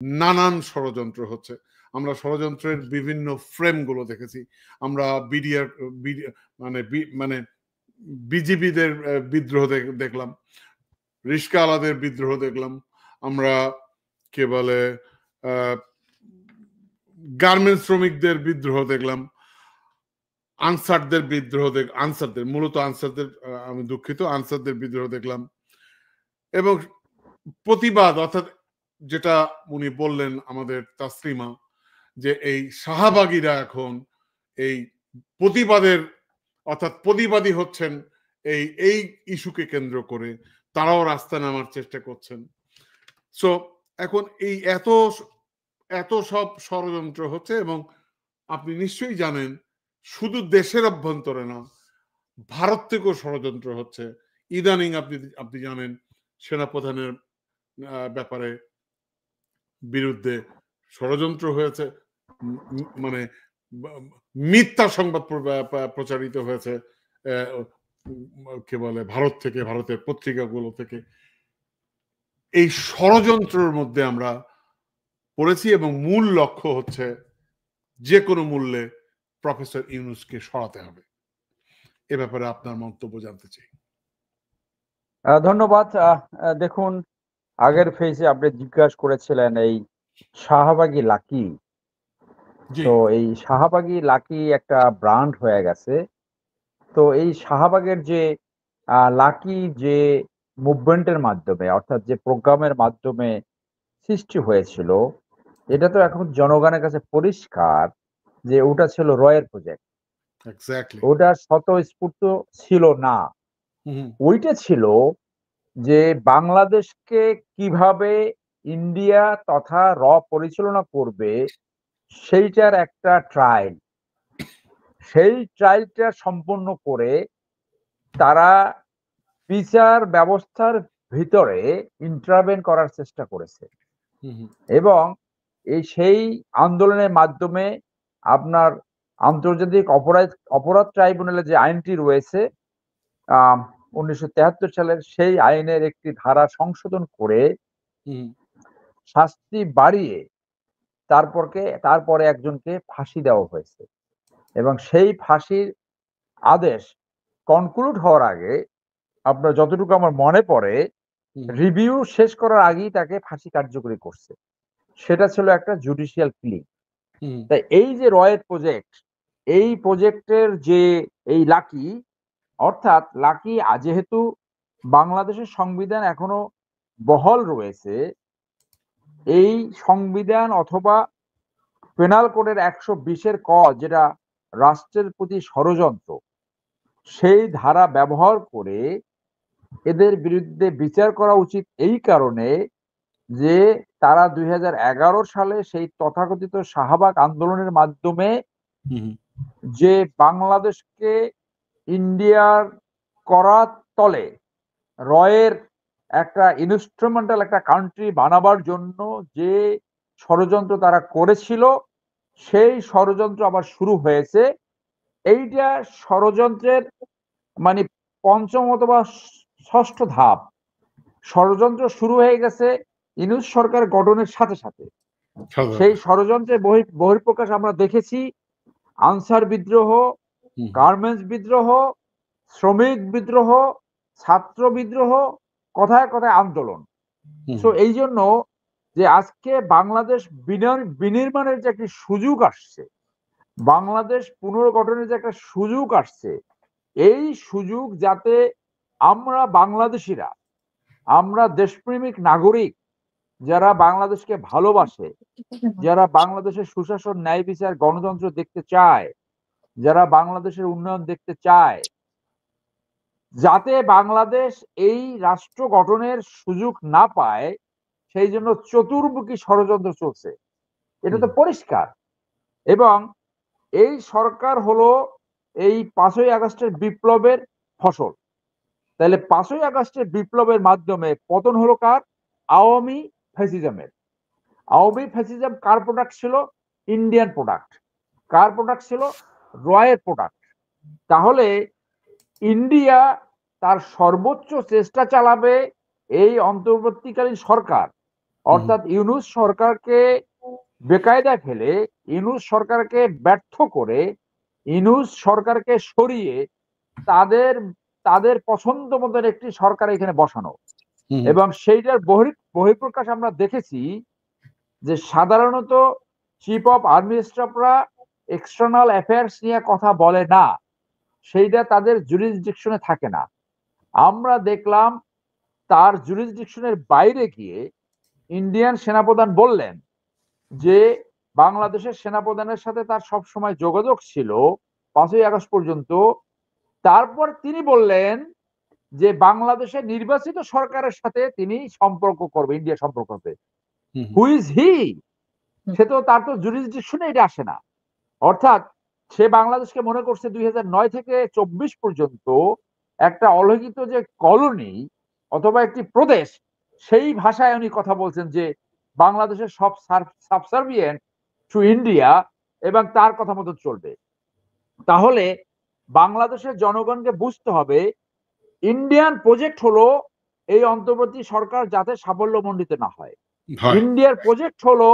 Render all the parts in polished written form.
নানান ষড়যন্ত্র হচ্ছে। আমরা ষড়যন্ত্রের বিভিন্ন ফ্রেমগুলো দেখেছি। আমরা বিডিআর মানে বিজিবিদের বিদ্রোহ দেখলাম, রিস্কা আলাদের বিদ্রোহ দেখলাম, আমরা কে বলে গার্মেন্টস শ্রমিকদের বিদ্রোহ দেখলাম, আনসারদের বিদ্রোহ মূলত আনসারদের, আমি দুঃখিত, আনসারদের বিদ্রোহ দেখলাম। এবং প্রতিবাদ, অর্থাৎ যেটা উনি বললেন আমাদের তাসলিমা, যে এই শাহবাগীরা এখন এই প্রতিবাদের, অর্থাৎ প্রতিবাদী হচ্ছেন এই ইস্যুকে কেন্দ্র করে, তারাও রাস্তায় নামার চেষ্টা করছেন। সো এখন এই এত সব ষড়যন্ত্র হচ্ছে, এবং আপনি নিশ্চয়ই জানেন শুধু দেশের অভ্যন্তরে না, ভারত থেকেও ষড়যন্ত্র হচ্ছে। ইদানিং আপনি জানেন সেনাপ্রধানের ব্যাপারে বিরুদ্ধে ষড়যন্ত্র হয়েছে, মানে মিথ্যা সংবাদ প্রচারিত হয়েছে কে বলে ভারত থেকে, ভারতের পত্রিকাগুলো থেকে। এই ষড়যন্ত্রের মধ্যে আমরা পড়েছি, এবং মূল লক্ষ্য হচ্ছে যে কোনো মূল্যে প্রফেসর ইউনূসকে সরাতে হবে। এ ব্যাপারে আপনার মন্তব্য জানতে চাই। ধন্যবাদ। দেখুন, আগের ফেজে আপনি জিজ্ঞাসা করেছিলেন এই শাহবাগী লাকি। তো এই শাহবাগী লাকি একটা ব্র্যান্ড হয়ে গেছে। তো এই শাহবাগের যে লাকি যে মুভমেন্টের মাধ্যমে, অর্থাৎ যে প্রোগ্রামের মাধ্যমে সৃষ্টি হয়েছিল, এটা তো এখন জনগণের কাছে পরিষ্কার যে ওটা ছিল রয়ের প্রজেক্ট। ওটা স্বতঃস্ফূর্ত ছিল না। ওইটা ছিল যে বাংলাদেশকে কিভাবে ইন্ডিয়া তথা পরিচালনা করবে সেইটার একটা ট্রায়াল। সেই ট্রায়ালটা সম্পন্ন করে তারা বিচার ব্যবস্থার ভিতরে ইন্টারভেন করার চেষ্টা করেছে, এবং সেই আন্দোলনের মাধ্যমে আপনার আন্তর্জাতিক অপরাধ ট্রাইব্যুনালে যে আইনটি রয়েছে 1973 সালের, সেই আইনের একটি ধারা সংশোধন করে শাস্তি বাড়িয়ে তারপরে একজনকে ফাঁসি দেওয়া হয়েছে। এবং সেই ফাঁসির আদেশ কনক্লুড হওয়ার আগে, আপনার যতটুকু আমার মনে পড়ে, রিভিউ শেষ করার আগেই তাকে ফাঁসি কার্যকরী করছে। সেটা ছিল একটা জুডিশিয়াল ক্লিন। তাই এই যে রয়ের প্রজেক্ট, এই প্রজেক্টের যে এই লাকি, অর্থাৎ লাকি যেহেতু বাংলাদেশের সংবিধান এখনো বহাল রয়েছে, এই সংবিধান অথবা পেনাল কোডের 120-এর ক, যেটা রাষ্ট্রের প্রতি ষড়যন্ত্র, সেই ধারা ব্যবহার করে এদের বিরুদ্ধে বিচার করা উচিত। এই কারণে যে তারা 2011 সালে সেই তথাকথিত শাহবাগ আন্দোলনের মাধ্যমে যে বাংলাদেশকে ইন্ডিয়ার করার তলে রয়ের একটা ইনস্ট্রুমেন্টাল একটা কান্ট্রি বানাবার জন্য যে ষড়যন্ত্র তারা করেছিল, সেই ষড়যন্ত্র আবার শুরু হয়েছে। এইটা ষড়যন্ত্রের মানে পঞ্চম অথবা ষষ্ঠ ধাপ। ষড়যন্ত্র শুরু হয়ে গেছে ইউনূস সরকার গঠনের সাথে সাথে। সেই ষড়যন্ত্রের বহিঃপ্রকাশ আমরা দেখেছি আনসার বিদ্রোহ, গার্মেন্টস বিদ্রোহ, শ্রমিক বিদ্রোহ, ছাত্র বিদ্রোহ, কথায় কথায় আন্দোলন। তো এই জন্য যে আজকে বাংলাদেশ বিনির্মাণের যে একটি সুযোগ আসছে, বাংলাদেশ পুনর্গঠনের যে একটা সুযোগ আসছে, এই সুযোগ যাতে আমরা বাংলাদেশিরা, আমরা দেশপ্রেমিক নাগরিক যারা বাংলাদেশকে ভালোবাসে, যারা বাংলাদেশের সুশাসন, ন্যায় বিচার, গণতন্ত্র দেখতে চায়, যারা বাংলাদেশের উন্নয়ন দেখতে চায়, যাতে বাংলাদেশ এই রাষ্ট্র গঠনের সুযোগ না পায়, সেই জন্য চতুর্মুখী ষড়যন্ত্র চলছে। এটা তো পরিষ্কার। এবং এই সরকার হলো এই 5ই আগস্টের বিপ্লবের ফসল। তাহলে 5ই আগস্টের বিপ্লবের মাধ্যমে পতন হলো কার? আওয়ামী ফ্যাসিজমের। আওয়ামী ফ্যাসিজম কার প্রোডাক্ট ছিল? Indian product. কার প্রোডাক্ট ছিল? রয়ের প্রোডাক্ট। তাহলে ইন্ডিয়া তার সর্বোচ্চ চেষ্টা চালাবে এই অন্তর্বর্তীকালীন সরকার, অর্থাৎ ইউনূস সরকারকে বেকায়দায় ফেলে, ইউনূস সরকারকে ব্যর্থ করে, ইউনূস সরকারকে সরিয়ে তাদের তাদের পছন্দ মতন একটি সরকার এখানে বসানো, এবং সেইটার বহিঃপ্রকাশ আমরা দেখেছি যে সাধারণত চিফ অফ আর্মি স্টাফরা এক্সটার্নাল অ্যাফেয়ার্স নিয়ে কথা বলে না, সেইটা তাদের জুরিসডিকশনে থাকে না। আমরা দেখলাম তার জুরিসডিকশনের বাইরে গিয়ে ইন্ডিয়ান সেনাপ্রধান বললেন যে বাংলাদেশের সেনাপ্রধানের সাথে তার সব সময় যোগাযোগ ছিল 5ই আগস্ট পর্যন্ত। তারপর তিনি বললেন যে বাংলাদেশের নির্বাচিত সরকারের সাথে তিনি সম্পর্ক করবে, ইন্ডিয়া সম্পর্ক করবে। Who is he? সে তো, তার তো জুরিসডিকশনে এটা আসে না। অর্থাৎ সে বাংলাদেশকে মনে করছে 2009 থেকে 24 পর্যন্ত একটা অলিখিত যে কলোনি অথবা একটি প্রদেশ, সেই ভাষায় উনি কথা বলছেন যে বাংলাদেশের সব সাবসার্ভিয়েন্ট টু ইন্ডিয়া এবং তার কথা মতো চলবে। তাহলে বাংলাদেশের জনগণকে বুঝতে হবে ইন্ডিয়ান প্রজেক্ট হলো এই অন্তর্বর্তী সরকার যাতে সাফল্যমণ্ডিত না হয়। ইন্ডিয়ার প্রজেক্ট হলো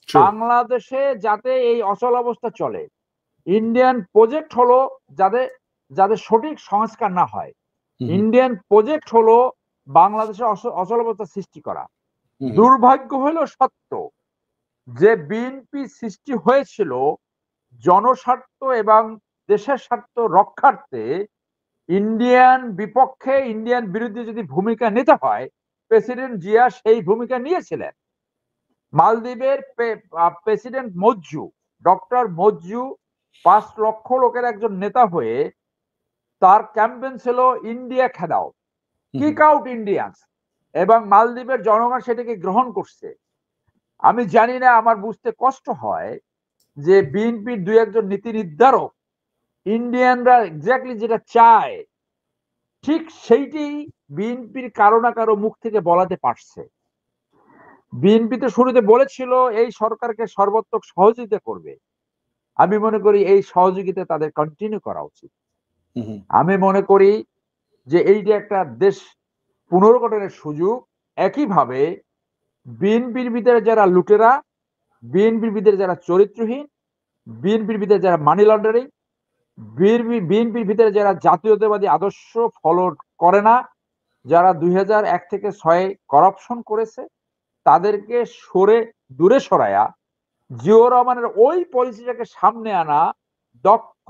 বাংলাদেশে যাতে এই অচল অবস্থা চলে। ইন্ডিয়ান প্রজেক্ট হলো যাদের সঠিক সংস্কার না হয়। ইন্ডিয়ান প্রজেক্ট হলো বাংলাদেশের অচল অবস্থা সৃষ্টি করা। দুর্ভাগ্য হলো সত্য যে বিএনপি সৃষ্টি হয়েছিল জনস্বার্থ এবং দেশের স্বার্থ রক্ষার্থে। ইন্ডিয়ান বিপক্ষে, ইন্ডিয়ান বিরুদ্ধে যদি ভূমিকা নিতে হয়, প্রেসিডেন্ট জিয়া সেই ভূমিকা নিয়েছিলেন। মালদ্বীপের প্রেসিডেন্ট মজ্জু, ডক্টর মজ্জু 5 লক্ষ লোকের একজন নেতা হয়ে তার ক্যাম্পেইন ছিল ইন্ডিয়া খেদাও, কিক আউট ইন্ডিয়ান্স, এবং মালদ্বীপের জনগণ সেটাকে গ্রহণ করছে। আমি জানি না, আমার বুঝতে কষ্ট হয় যে বিএনপির 2-1 নীতি নির্ধারক ইন্ডিয়ানরা এক্স্যাক্টলি যেটা চায় ঠিক সেইটি বিএনপির কারো না কারো মুখ থেকে বলাতে পারছে। বিএনপি তো শুরুতে বলেছিল এই সরকারকে সর্বাত্মক সহযোগিতা করবে। আমি মনে করি এই সহযোগিতা তাদের কন্টিনিউ করা উচিত। আমি মনে করি যে এইটা একটা দেশ পুনর্গঠনের সুযোগ। একইভাবে বিএনপির ভিতরে যারা লুটেরা, বিএনপির ভিতরে যারা চরিত্রহীন, বিএনপির ভিতরে যারা মানি লন্ডারিং, বিএনপির ভিতরে যারা জাতীয়তাবাদী আদর্শ ফলো করে না, যারা 2001 থেকে 6 করাপশন করেছে, তাদেরকে দূরে সরায়া জিয়াউর রহমানের ওই পলিসিটাকে সামনে আনা দক্ষ,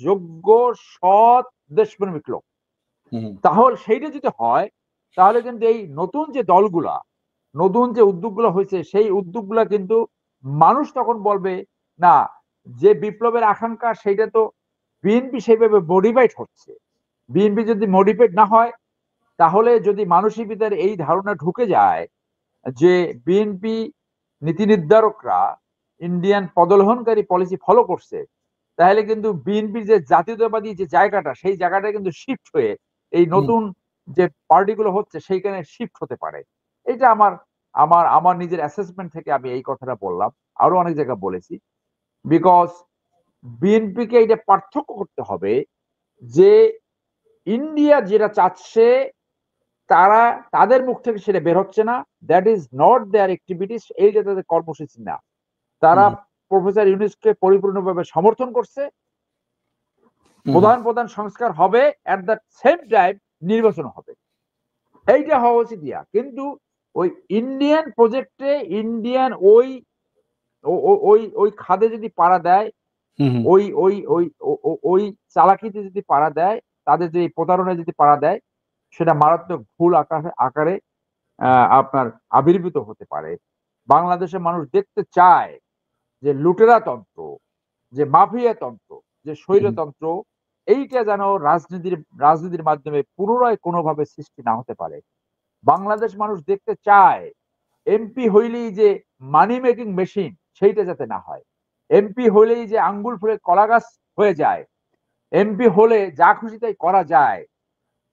যোগ্য, সৎ, দেশপ্রেমিক লোক। তাহলে সেইটা যদি হয়, তাহলে কিন্তু এই নতুন যে দলগুলা, নতুন যে উদ্যোগগুলো হয়েছে, সেই উদ্যোগগুলা কিন্তু মানুষ তখন বলবে না, যে বিপ্লবের আকাঙ্ক্ষা সেইটা তো বিএনপি সেইভাবে মডিফাইড হচ্ছে। বিএনপি যদি মডিফাইড না হয়, তাহলে যদি মানুষের ভিতরে এই ধারণা ঢুকে যায় যে বিএনপি নীতি নির্ধারকরা ইন্ডিয়ান পদলহনকারী পলিসি ফলো করছে, তাহলে কিন্তু বিএনপির যে জাতীয়তাবাদী যে জায়গাটা, সেই জায়গাটা কিন্তু শিফট হয়ে এই নতুন যে পার্টিগুলো হচ্ছে সেইখানে শিফট হতে পারে। এটা আমার আমার আমার নিজের অ্যাসেসমেন্ট থেকে আমি এই কথাটা বললাম, আরো অনেক জায়গায় বলেছি। বিকজ বিএনপিকে এটা পার্থক্য করতে হবে যে ইন্ডিয়া যেটা চাচ্ছে তারা, তাদের মুখ থেকে সেটা বের হচ্ছে না, that is not their activities, এইটা তাদের কর্মসূচি না। তারা প্রফেসর ইউনূসকে পরিপূর্ণভাবে সমর্থন করছে। প্রধান সংস্কার হবে, এট দ্য সেম টাইম নির্বাচন হবে, এইটা হওয়া উচিত। কিন্তু ওই ইন্ডিয়ান প্রজেক্টে, ইন্ডিয়ান ওই ওই ওই খাদে যদি পাড়া দেয়, ওই ওই ওই ওই চালাকিতে যদি পাড়া দেয়, তাদের যে প্রতারণায় যদি পাড়া দেয়, সেটা মারাত্মক ভুল আকারে আপনার আবির্ভূত হতে পারে। বাংলাদেশের মানুষ দেখতে চায় যে লুটেরা তন্ত্র, যে মাফিয়া তন্ত্র, যে স্বৈরতন্ত্র, এইটা যেন রাজনীতির মাধ্যমে পুনরায় কোনোভাবে সৃষ্টি না হতে পারে। বাংলাদেশ মানুষ দেখতে চায় এমপি হইলেই যে মানি মেকিং মেশিন, সেইটা যাতে না হয়। এমপি হলেই যে আঙ্গুল ফুলে কলা গাছ হয়ে যায়, এমপি হলে যা খুশি তাই করা যায়,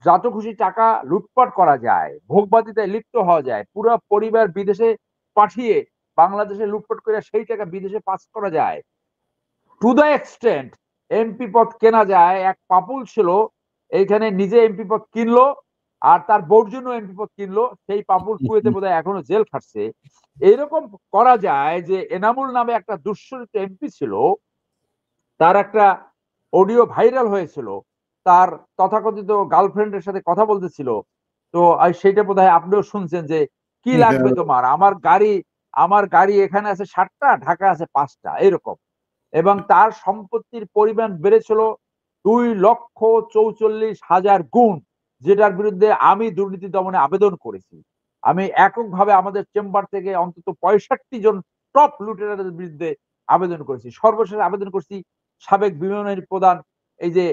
যত খুশি টাকা লুটপাট করা যায়, ভোগবাদিতায় লিপ্ত হওয়া যায়, পুরো পরিবার বিদেশে পাঠিয়ে বাংলাদেশে লুটপাট করে সেই টাকা বিদেশে পাস করা যায়, টু দ্য এক্সটেন্ট এমপি পদ কেনা যায়। এক পাপুল ছিল এইখানে, নিজে এমপি পদ কিনলো, আর তার বউর জন্য এমপি পদ কিনলো, সেই পাপুল কুয়েতে বোধহয় এখনো জেল খাটছে। এইরকম করা যায় যে এনামুল নামে একটা দুঃশরিত এমপি ছিল, তার একটা অডিও ভাইরাল হয়েছিল, তার তথাকথিত গার্লফ্রেন্ডের সাথে কথা বলতেছিল। তো সেইটা বোধহয় আপনিও শুনছেন যে কি লাগবে তোমার, আমার গাড়ি এখানে আছে 7টা, ঢাকা আছে 5টা, এরকম। এবং তার সম্পত্তির পরিমাণ বেড়েছিল 2,44,000 গুণ, যেটার বিরুদ্ধে আমি দুর্নীতি দমনে আবেদন করেছি। আমি এককভাবে আমাদের চেম্বার থেকে অন্তত 65 জন টপ লুটেরারদের বিরুদ্ধে আবেদন করেছি। সর্বশেষ আবেদন করছি সাবেক বিমানবাহিনীর প্রধান এই যে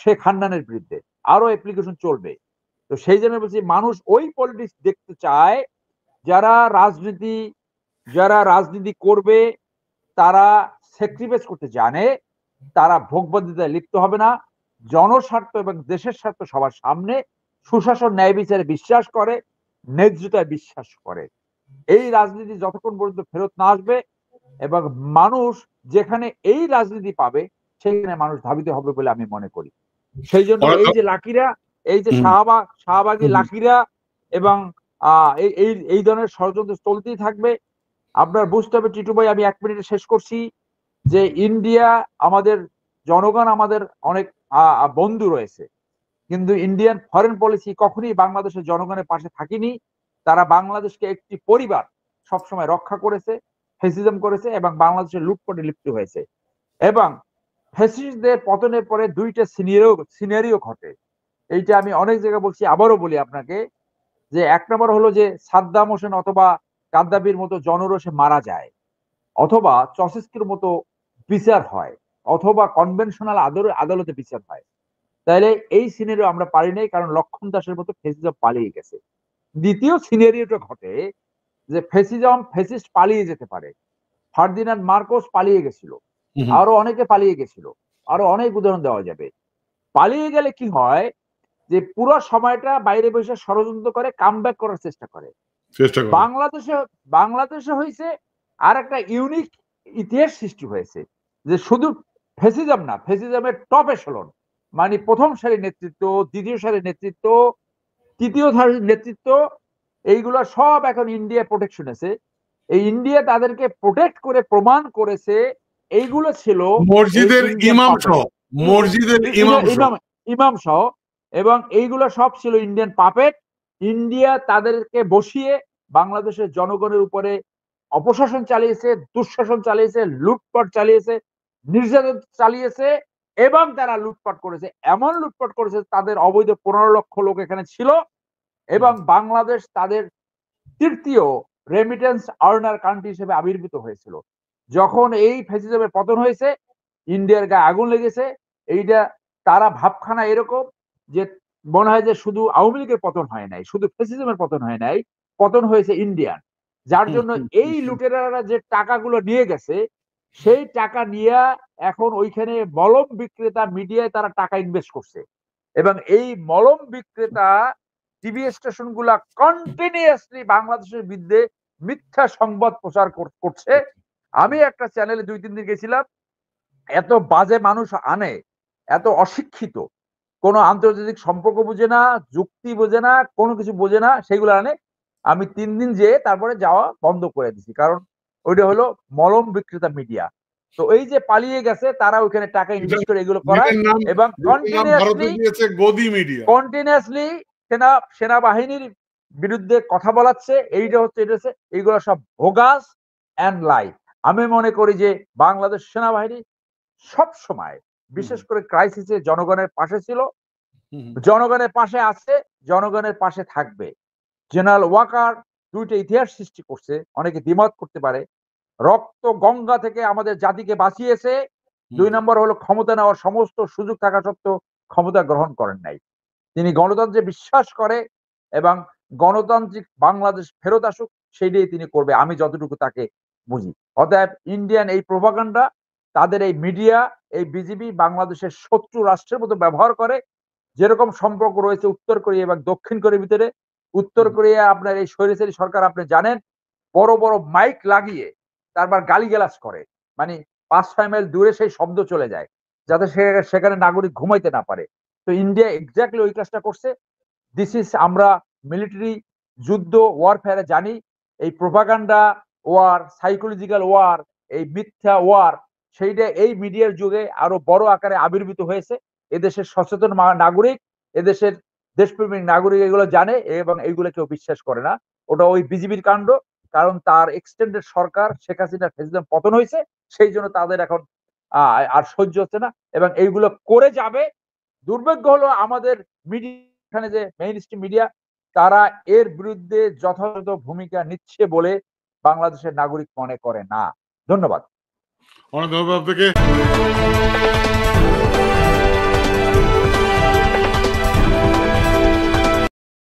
শেখ হান্নানের বিরুদ্ধে। আরো অ্যাপ্লিকেশন চলবে। তো সেই জন্য বলছি, মানুষ ওই পলিটিক্স দেখতে চায় যারা রাজনীতি করবে, তারা স্যাক্রিফাইস করতে জানে, তারা ভোগবাদিতায় লিপ্ত হবে না, জনস্বার্থ এবং দেশের স্বার্থ সবার সামনে, সুশাসন ন্যায় বিচারে বিশ্বাস করে, ন্যায্যতায় বিশ্বাস করে। এই রাজনীতি যতক্ষণ পর্যন্ত ফেরত না আসবে এবং মানুষ যেখানে এই রাজনীতি পাবে সেখানে মানুষ ধাবিত হবে বলে আমি মনে করি। সেই জন্য এই যে লাকিরা, এই যে শাহবাগী লাকিরা এবং এই ধরনের ষড়যন্ত্র চলতেই থাকবে। আপনার বুঝতে হবে টিটু ভাই, আমি 1 মিনিটে শেষ করছি, যে ইন্ডিয়া আমাদের জনগণ, আমাদের অনেক বন্ধু রয়েছে, কিন্তু ইন্ডিয়ান ফরেন পলিসি কখনই বাংলাদেশের জনগণের পাশে থাকেনি। তারা বাংলাদেশকে একটি পরিবার সবসময় রক্ষা করেছে, ফ্যাসিজম করেছে এবং বাংলাদেশের লুটপাটে লিপ্ত হয়েছে। এবং ফ্যাসিস্টদের পতনের পরে 2টা সিনারিও ঘটে। এইটা আমি অনেক জায়গায় বলছি, আবারও বলি আপনাকে, যে 1 নম্বর হলো যে সাদ্দাম হোসেন অথবা গাদ্দাফির মতো জনরোষে মারা যায়, অথবা চসেস্কির মতো বিচার হয়, অথবা কনভেনশনাল আদালতে বিচার হয়। তাহলে এই সিনারিও আমরা পারি নাই, কারণ লক্ষণ দাসের মতো ফ্যাসিজম পালিয়ে গেছে। দ্বিতীয় সিনারিওটা ঘটে যে ফ্যাসিস্ট পালিয়ে যেতে পারে। ফার্দিনান্দ মার্কোস পালিয়ে গেছিল, আরো অনেকে পালিয়ে গেছিল, আরো অনেক উদাহরণ দেওয়া যাবে। পালিয়ে গেলে কি হয়, যে পুরো সময়টা বাইরে বসে ষড়যন্ত্র করে কামব্যাক করার চেষ্টা করে। বাংলাদেশে হয়েছে আর একটা ইউনিক ইতিহাস সৃষ্টি হয়েছে, যে শুধু ফ্যাসিজম না, ফ্যাসিজমের টপ এশলন, মানে প্রথম সারির নেতৃত্ব, দ্বিতীয় সারির নেতৃত্ব, তৃতীয় সারির নেতৃত্ব, এইগুলো সব এখন ইন্ডিয়া প্রোটেকশন আছে। এই ইন্ডিয়া তাদেরকে প্রোটেক্ট করে প্রমাণ করেছে এইগুলো ছিল মসজিদের ইমাম সহ, এবং এইগুলো সব ছিল ইন্ডিয়ান পাপেট। ইন্ডিয়া তাদেরকে বসিয়ে বাংলাদেশের জনগণের উপরে অপশাসন চালিয়েছে, দুঃশাসন চালিয়েছে, লুটপাট চালিয়েছে, নির্যাতন চালিয়েছে, এবং তারা লুটপাট করেছে, এমন লুটপাট করেছে তাদের অবৈধ 15 লক্ষ লোক এখানে ছিল, এবং বাংলাদেশ তাদের তৃতীয় রেমিটেন্স আর্নার কান্ট্রি হিসেবে আবির্ভূত হয়েছিল। যখন এই ফ্যাসিজমের পতন হয়েছে, ইন্ডিয়ার গায়ে আগুন লেগেছে। এইটা তারা ভাবখানা এরকম যে মনে হয় যে শুধু আওয়ামী লীগের পতন হয় নাই, শুধু ফ্যাসিজমের পতন হয় নাই, পতন হয়েছে ইন্ডিয়ান। যার জন্য এই লুটেরারা যে টাকাগুলো নিয়ে গেছে, সেই টাকা নিয়ে এখন ওইখানে মলম বিক্রেতা মিডিয়ায় তারা টাকা ইনভেস্ট করছে, এবং এই মলম বিক্রেতা টিভি স্টেশন গুলা কন্টিনিউয়াসলি বাংলাদেশের বিরুদ্ধে মিথ্যা সংবাদ প্রচার করছে। আমি একটা চ্যানেলে 2-3 দিন গেছিলাম, এত বাজে মানুষ আনে, এত অশিক্ষিত, কোনো আন্তর্জাতিক সম্পর্ক বুঝে না, যুক্তি বোঝে না, কোনো কিছু বোঝে না, সেগুলো আনে। আমি 3 দিন যেয়ে তারপরে যাওয়া বন্ধ করে দিছি, কারণ ওইটা হলো মলম বিক্রেতা মিডিয়া। তো এই যে পালিয়ে গেছে তারা ওইখানে টাকা ইনভেস্ট করে এগুলো করায়, এবং কন্টিনিউয়াসলি সেনাবাহিনীর বিরুদ্ধে কথা বলাচ্ছে। এটা হচ্ছে এইগুলো সব ভোগাস এন্ড লাই। আমি মনে করি যে বাংলাদেশ সেনাবাহিনী সব সময়, বিশেষ করে ক্রাইসিসে, জনগণের পাশে ছিল, জনগণের পাশে আছে, জনগণের পাশে থাকবে। জেনারেল ওয়াকার 2টা ইতিহাস সৃষ্টি করছে, অনেকে দ্বিমত করতে পারে। রক্ত গঙ্গা থেকে আমাদের জাতিকে বাঁচিয়েছে। 2 নম্বর হলো ক্ষমতা নেওয়ার সমস্ত সুযোগ থাকা সত্ত্বেও ক্ষমতা গ্রহণ করেন নাই। তিনি গণতন্ত্রে বিশ্বাস করে, এবং গণতান্ত্রিক বাংলাদেশ ফেরত আসুক সেইটাই তিনি করবে, আমি যতটুকু তাকে বুঝি। অতএব ইন্ডিয়ান এই প্রোপাগান্ডা, তাদের এই মিডিয়া, এই বিজেপি বাংলাদেশের শত্রু রাষ্ট্রের মতো ব্যবহার করে। যেরকম সম্পর্ক রয়েছে উত্তর কোরিয়া এবং দক্ষিণ কোরিয়ার ভিতরে, উত্তর কোরিয়া আপনার এই স্বৈরাচারী সরকার, আপনি জানেন, বড় বড় মাইক লাগিয়ে তারপর গালিগালাজ করে, মানে 5-6 মাইল দূরে সেই শব্দ চলে যায়, যাতে সেখানে নাগরিক ঘুমাইতে না পারে। তো ইন্ডিয়া এক্স্যাক্টলি ওই কাজটা করছে। আমরা মিলিটারি যুদ্ধ ওয়ারফেয়ারে জানি, এই প্রোপাগান্ডা ওয়ার, সাইকোলজিক্যাল ওয়ার, এই মিথ্যা ওয়ার, সেইটা এই মিডিয়ার যুগে আরো বড় আকারে আবির্ভূত হয়েছে। এদেশের সচেতন নাগরিক, এদেশের দেশপ্রেমিক নাগরিক এগুলো জানে এবং এইগুলো কেউ বিশ্বাস করে না। ওটা ওই বিজিবির কাণ্ড, কারণ তার এক্সটেন্ডেড সরকার শেখ হাসিনার ফেসিজম পতন হয়েছে, সেই জন্য তাদের এখন আর সহ্য হচ্ছে না এবং এইগুলো করে যাবে। দুর্ভাগ্য হলো আমাদের মিডিয়া, যে মেইন স্ট্রিম মিডিয়া, তারা এর বিরুদ্ধে যথাযথ ভূমিকা নিচ্ছে বলে বাংলাদেশের নাগরিক মনে করে না। ধন্যবাদ। অনেক ধন্যবাদ আপনাকে।